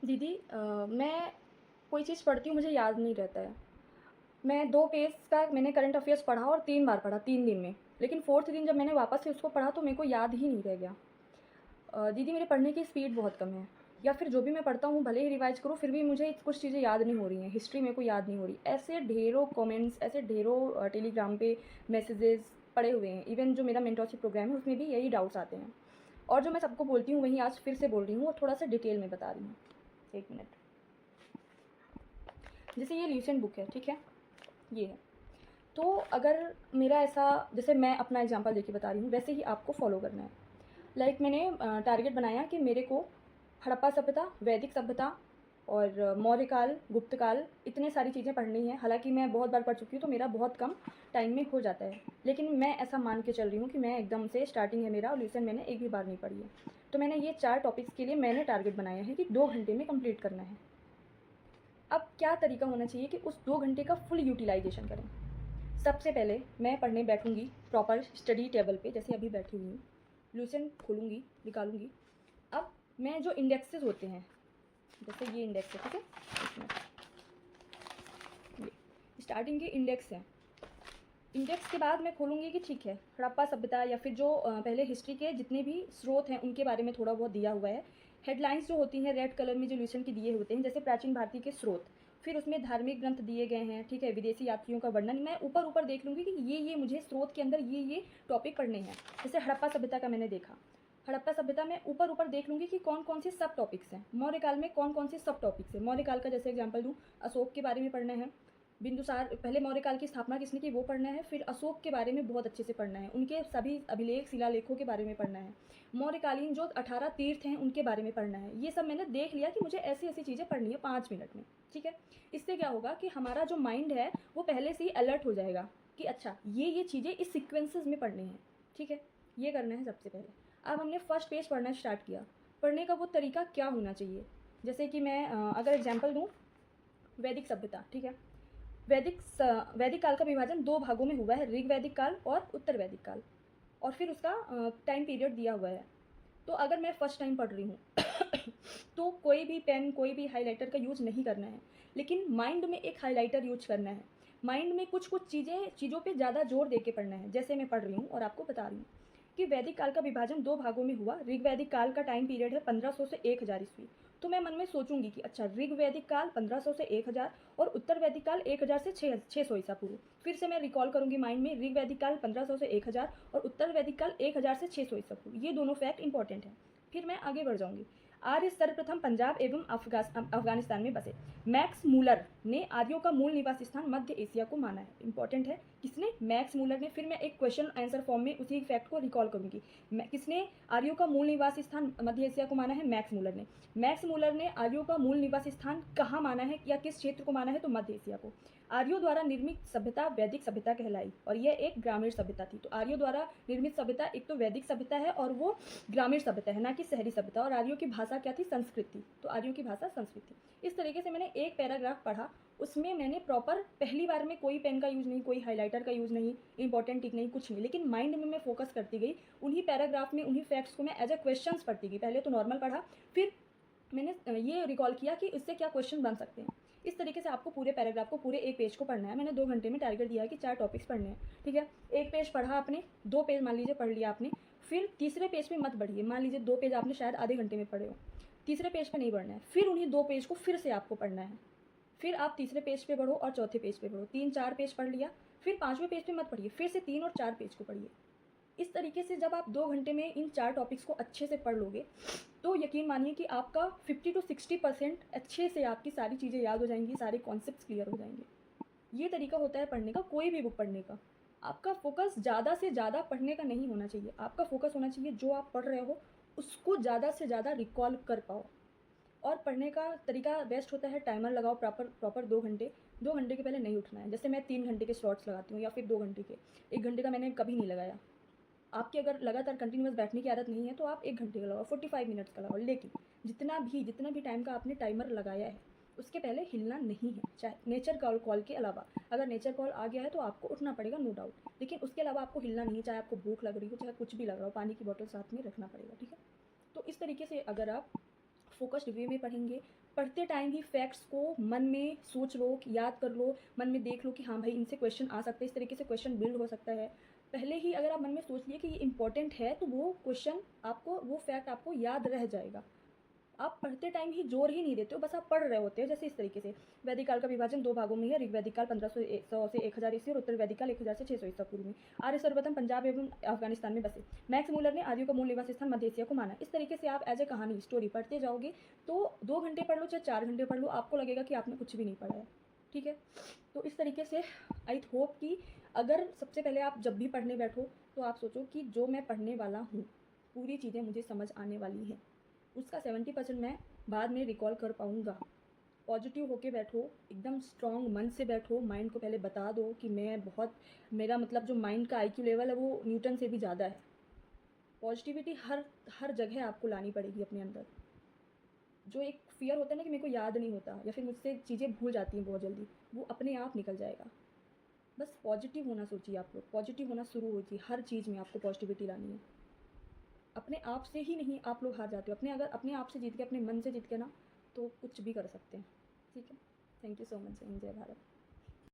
दीदी मैं कोई चीज़ पढ़ती हूँ मुझे याद नहीं रहता है। मैं 2 पेज का मैंने करंट अफ़ेयर्स पढ़ा और 3 बार पढ़ा 3 दिन में। लेकिन 4th दिन जब मैंने वापस से उसको पढ़ा तो मेरे को याद ही नहीं रह गया। दीदी मेरे पढ़ने की स्पीड बहुत कम है, या फिर जो भी मैं पढ़ता हूँ भले ही रिवाइज़ करूँ फिर भी मुझे कुछ चीज़ें याद नहीं हो रही हैं। हिस्ट्री मेरे को याद नहीं हो रही। ऐसे ढेरों कमेंट्स, ऐसे ढेरों टेलीग्राम पे मैसेजेस पड़े हुए हैं। इवन जो मेरा मेंटरशिप प्रोग्राम है उसमें भी यही डाउट्स आते हैं। और जो मैं सबको बोलती हूँ वही आज फिर से बोल रही हूँ और थोड़ा-सा डिटेल में बता रही हूँ। 1 मिनट। जैसे ये ल्यूसेंट बुक है, ठीक है? ये है। तो अगर मेरा ऐसा, जैसे मैं अपना एग्जांपल देके बता रही हूँ, वैसे ही आपको फॉलो करना है। लाइक मैंने टारगेट बनाया कि मेरे को हड़प्पा सभ्यता, वैदिक सभ्यता और मौर्य काल, गुप्त काल, इतने सारी चीज़ें पढ़नी हैं। हालाँकि मैं बहुत बार पढ़ चुकी हूँ तो मेरा बहुत कम टाइम में हो जाता है। लेकिन मैं ऐसा मान के चल रही हूँ कि मैं एकदम से, स्टार्टिंग है मेरा और ल्यूसेंट मैंने एक भी बार नहीं पढ़ी है। तो मैंने ये 4 टॉपिक्स के लिए मैंने टारगेट बनाया है कि 2 घंटे में कंप्लीट करना है। अब क्या तरीका होना चाहिए कि उस 2 घंटे का फुल यूटिलाइज़ेशन करें। सबसे पहले मैं पढ़ने बैठूँगी प्रॉपर स्टडी टेबल पे, जैसे अभी बैठी हुई हूँ। लूसेंट खोलूँगी, निकालूँगी। अब मैं जो इंडेक्सेस होते हैं, जैसे ये इंडेक्स है, ठीक है? इसमें ये स्टार्टिंग के इंडेक्स हैं। इंडेक्स के बाद मैं खोलूँगी कि ठीक है, हड़प्पा सभ्यता या फिर जो पहले हिस्ट्री के जितने भी स्रोत हैं उनके बारे में थोड़ा बहुत दिया हुआ है। हेडलाइंस जो होती हैं रेड कलर में जो लूसेंट के दिए होते हैं, जैसे प्राचीन भारतीय के स्रोत, फिर उसमें धार्मिक ग्रंथ दिए गए हैं, ठीक है? विदेशी यात्रियों का वर्णन, मैं ऊपर-ऊपर देख लूँगी कि ये मुझे स्रोत के अंदर ये टॉपिक पढ़ने हैं। जैसे हड़प्पा सभ्यता का मैंने देखा, हड़प्पा सभ्यता में ऊपर-ऊपर देख लूँगी कि कौन-कौन से सब टॉपिक्स हैं। मौर्य काल में कौन-कौन से सब टॉपिक्स हैं। मौर्य काल का जैसे एग्जांपल दूँ, अशोक के बारे में पढ़ना है। बिंदुसार, पहले मौर्य काल की स्थापना किसने की वो पढ़ना है। फिर अशोक के बारे में बहुत अच्छे से पढ़ना है, उनके सभी अभिलेख शिलालेखों के बारे में पढ़ना है। मौर्यकालीन जो 18 तीर्थ हैं उनके बारे में पढ़ना है। ये सब मैंने देख लिया कि मुझे ऐसी ऐसी चीज़ें पढ़नी है 5 मिनट में, ठीक है? इससे क्या होगा कि हमारा जो माइंड है वो पहले से ही अलर्ट हो जाएगा कि अच्छा ये चीज़ें इस सीक्वेंसेस में पढ़नी है, ठीक है? ये करना है सबसे पहले। अब हमने फर्स्ट पेज पढ़ना स्टार्ट किया। पढ़ने का वो तरीका क्या होना चाहिए, जैसे कि मैं अगर एग्जाम्पल दूँ, वैदिक सभ्यता, ठीक है? वैदिक काल का विभाजन 2 भागों में हुआ है, ऋग वैदिक काल और उत्तर वैदिक काल, और फिर उसका टाइम पीरियड दिया हुआ है। तो अगर मैं फर्स्ट टाइम पढ़ रही हूँ तो कोई भी पेन, कोई भी हाइलाइटर का यूज़ नहीं करना है, लेकिन माइंड में एक हाइलाइटर यूज करना है। माइंड में कुछ चीज़ों पे ज़्यादा जोर दे के पढ़ना है। जैसे मैं पढ़ रही हूँ और आपको बता रही हूँ कि वैदिक काल का विभाजन 2 भागों में हुआ। ऋग वैदिक काल का टाइम पीरियड है 1500 से 1000 ईस्वी। तो मैं मन में सोचूंगी कि अच्छा, ऋग वैदिक काल 1500 से 1000 और उत्तर वैदिक काल 1000 से 600 ईसा पूर्व। फिर से मैं रिकॉल करूंगी माइंड में, ऋग वैदिक काल 1500 से 1000 और उत्तर वैदिक काल 1000 से 600 ईसा पूर्व। ये दोनों फैक्ट इंपॉर्टेंट हैं। फिर मैं आगे बढ़ जाऊंगी। आर्य सर्वप्रथम पंजाब एवं अफगानिस्तान में बसे। मैक्स मूलर ने आर्यों का मूल निवास स्थान मध्य एशिया को माना है। इंपॉर्टेंट है, किसने? मैक्स मूलर ने। फिर मैं एक क्वेश्चन आंसर फॉर्म में उसी फैक्ट को रिकॉल करूंगी। किसने आर्यों का मूल निवास स्थान मध्य एशिया को माना है? मैक्स मूलर ने। मैक्स मूलर ने आर्यों का मूल निवास स्थान कहाँ माना है या किस क्षेत्र को माना है? तो मध्य एशिया को। आर्यों द्वारा निर्मित सभ्यता वैदिक सभ्यता कहलाई और यह एक ग्रामीण सभ्यता थी। तो आर्यों द्वारा निर्मित सभ्यता एक तो वैदिक सभ्यता है और वो ग्रामीण सभ्यता है, ना कि शहरी सभ्यता। और आर्यों की भाषा क्या थी? संस्कृत थी। तो आर्यों की भाषा संस्कृत थी। इस तरीके से मैंने एक पैराग्राफ पढ़ा, उसमें मैंने प्रॉपर पहली बार में कोई पेन का यूज़ नहीं, कोई हाइलाइटर का यूज़ नहीं, इंपॉर्टेंट टिक नहीं, कुछ नहीं, लेकिन माइंड में मैं फोकस करती गई। उन्हीं पैराग्राफ में उन्हीं फैक्ट्स को मैं एज ए क्वेश्चंस पढ़ती गई। पहले तो नॉर्मल पढ़ा, फिर मैंने ये रिकॉल किया कि इससे क्या क्वेश्चन बन सकते हैं। इस तरीके से आपको पूरे पैराग्राफ को, पूरे एक पेज को पढ़ना है। मैंने 2 घंटे में टारगेट दिया है कि 4 टॉपिक्स पढ़ने हैं, ठीक है? एक पेज पढ़ा आपने, 2 पेज मान लीजिए पढ़ लिया आपने, फिर तीसरे पेज पे मत बढ़िए। मान लीजिए 2 पेज आपने शायद आधे घंटे में पढ़े हो, तीसरे पेज पे नहीं बढ़ना है। फिर उन्हीं 2 पेज को फिर से आपको पढ़ना है। फिर आप तीसरे पेज पे बढ़ो और चौथे पेज पे बढ़ो। 3-4 पेज पढ़ लिया, फिर 5वें पेज पे मत पढ़िए, फिर से 3 और 4 पेज को पढ़िए। इस तरीके से जब आप 2 घंटे में इन 4 टॉपिक्स को अच्छे से पढ़ लोगे तो यकीन मानिए कि आपका 50 to 60% अच्छे से आपकी सारी चीज़ें याद हो जाएंगी, सारे कॉन्सेप्ट्स क्लियर हो जाएंगे। ये तरीका होता है पढ़ने का, कोई भी बुक पढ़ने का। आपका फोकस ज़्यादा से ज़्यादा पढ़ने का नहीं होना चाहिए। आपका फोकस होना चाहिए जो आप पढ़ रहे हो उसको ज़्यादा से ज़्यादा रिकॉल कर पाओ। और पढ़ने का तरीका बेस्ट होता है, टाइमर लगाओ प्रॉपर प्रॉपर 2 घंटे। 2 घंटे के पहले नहीं उठना है। जैसे मैं 3 घंटे के स्लॉट्स लगाती हूँ या फिर 2 घंटे के। 1 घंटे का मैंने कभी नहीं लगाया। आपकी अगर लगातार कंटिन्यूअस बैठने की आदत नहीं है तो आप 1 घंटे का लगाओ, 45 मिनट्स का लगाओ। लेकिन जितना भी टाइम का आपने टाइमर लगाया है उसके पहले हिलना नहीं है, चाहे नेचर कॉल के अलावा। अगर नेचर कॉल आ गया है तो आपको उठना पड़ेगा, नो डाउट, लेकिन उसके अलावा आपको हिलना नहीं है। चाहे आपको भूख लग रही हो, चाहे कुछ भी लग रहा हो, पानी की बोतल साथ में रखना पड़ेगा, ठीक है? तो इस तरीके से अगर आप फोकस्ड वे में पढ़ेंगे, पढ़ते टाइम ही फैक्ट्स को मन में सोच लो, याद कर लो, मन में देख लो कि हाँ भाई इनसे क्वेश्चन आ सकते हैं, इस तरीके से क्वेश्चन बिल्ड हो सकता है। पहले ही अगर आप मन में सोच लिए कि ये इंपॉर्टेंट है तो वो क्वेश्चन आपको, वो फैक्ट आपको याद रह जाएगा। आप पढ़ते टाइम ही जोर ही नहीं देते हो, बस आप पढ़ रहे होते हो। जैसे इस तरीके से वैदिक काल का विभाजन 2 भागों में है। ऋग्वैदिक काल 1500 से 1000 ईस्वी और उत्तर वैदिक काल 1000 से 600 ईसा पूर्व में। आर्य सर्वप्रथम पंजाब एवं अफगानिस्तान में बसे। मैक्स मूलर ने आर्यों का मूल निवास स्थान मध्य एशिया को माना। इस तरीके से आप एज ए कहानी स्टोरी पढ़ते जाओगे तो 2 घंटे पढ़ लो चाहे 4 घंटे पढ़ लो, आपको लगेगा कि आपने कुछ भी नहीं पढ़ा है। ठीक है, तो इस तरीके से आई होप कि अगर सबसे पहले आप जब भी पढ़ने बैठो तो आप सोचो कि जो मैं पढ़ने वाला हूँ पूरी चीज़ें मुझे समझ आने वाली हैं, उसका 70% मैं बाद में रिकॉल कर पाऊँगा। पॉजिटिव होके बैठो, एकदम स्ट्रॉन्ग मन से बैठो, माइंड को पहले बता दो कि मैं बहुत, मेरा मतलब जो माइंड का IQ लेवल है वो न्यूटन से भी ज़्यादा है। पॉजिटिविटी हर हर जगह आपको लानी पड़ेगी अपने अंदर। जो एक फ़ियर होता है ना कि मेरे को याद नहीं होता या फिर मुझसे चीज़ें भूल जाती हैं बहुत जल्दी, वो अपने आप निकल जाएगा। बस पॉजिटिव होना सोचिए आप लोग, पॉजिटिव होना शुरू होइए, हर चीज़ में आपको पॉजिटिविटी लानी है। अपने आप से ही नहीं आप लोग हार जाते हो, अपने अगर अपने आप से जीत के, अपने मन से जीत के ना, तो कुछ भी कर सकते हैं। ठीक है, थैंक यू सो मच। जय भारत।